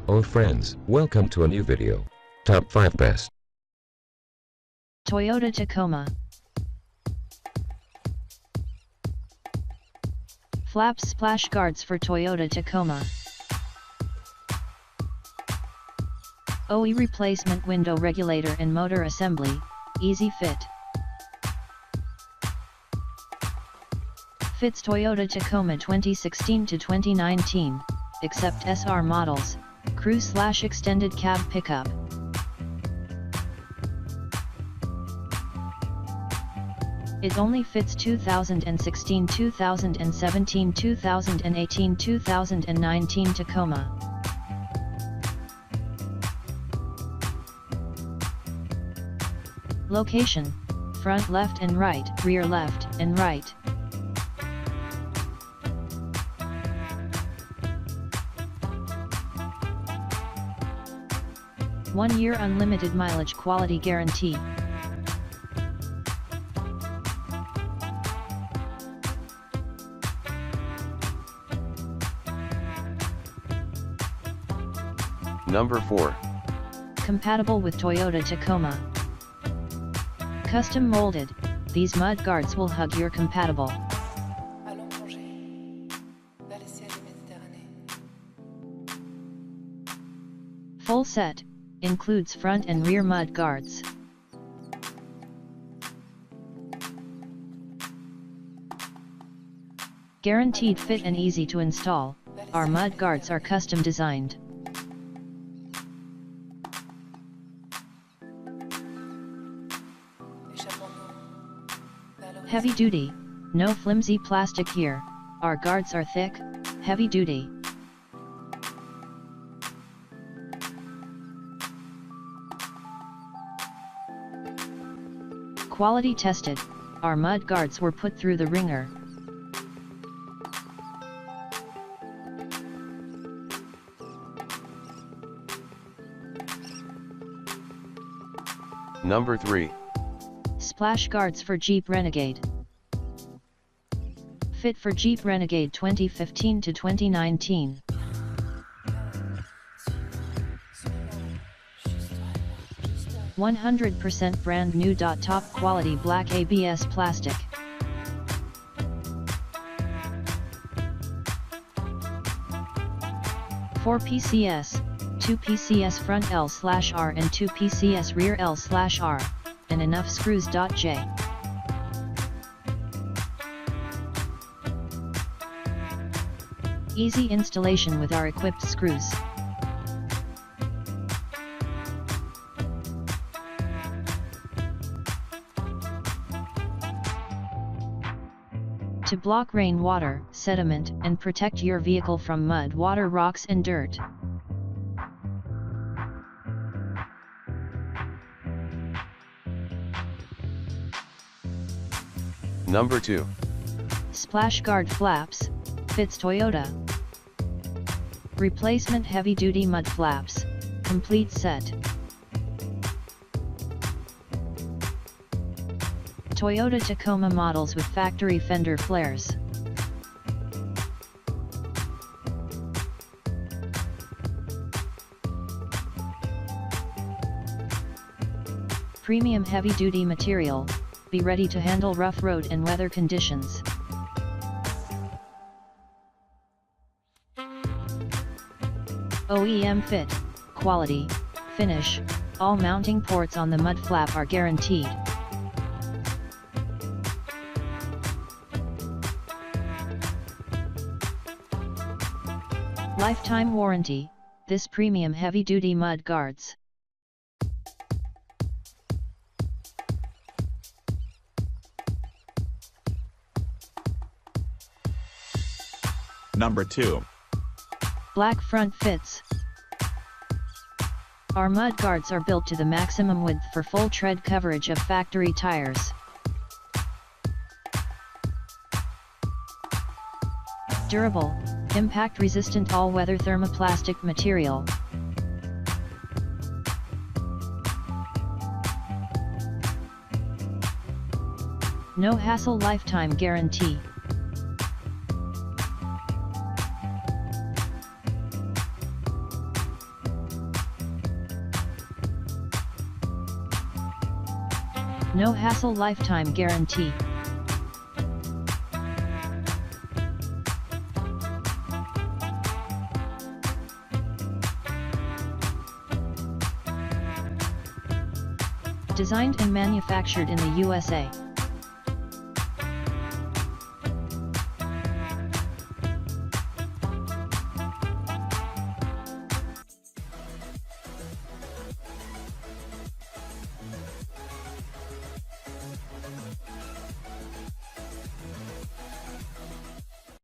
Oh friends, welcome to a new video. Top 5 Best Toyota Tacoma. Flaps splash guards for Toyota Tacoma. OE replacement window regulator and motor assembly, easy fit. Fits Toyota Tacoma 2016 to 2019, except SR models, crew/extended cab pickup. It only fits 2016, 2017, 2018, 2019 Tacoma. Location: front left and right, rear left and right. One-year unlimited mileage quality guarantee. Number 4. Compatible with Toyota Tacoma. Custom molded, these mud guards will hug your compatible. Full set, includes front and rear mud guards. Guaranteed fit and easy to install, our mud guards are custom designed. Heavy duty, no flimsy plastic here, our guards are thick, heavy duty. Quality tested, our mud guards were put through the ringer. Number 3. Splash guards for Jeep Renegade. Fit for Jeep Renegade 2015 to 2019. %100% brand new. Top quality black ABS plastic. Four PCS, 2 PCS front L/R and 2 PCS rear L/R, and enough screws. J. Easy installation with our equipped screws. To block rainwater, sediment, and protect your vehicle from mud, water, rocks, and dirt. Number 2. Splash guard flaps, fits Toyota. Replacement heavy-duty mud flaps, complete set. Toyota Tacoma models with factory fender flares. Premium heavy-duty material, be ready to handle rough road and weather conditions. OEM fit, quality, finish, all mounting ports on the mud flap are guaranteed. Lifetime warranty, this premium heavy-duty mud guards. Number 2. Black front fits. Our mud guards are built to the maximum width for full tread coverage of factory tires. Durable, impact-resistant all-weather thermoplastic material. No hassle lifetime guarantee. No hassle lifetime guarantee. Designed and manufactured in the USA.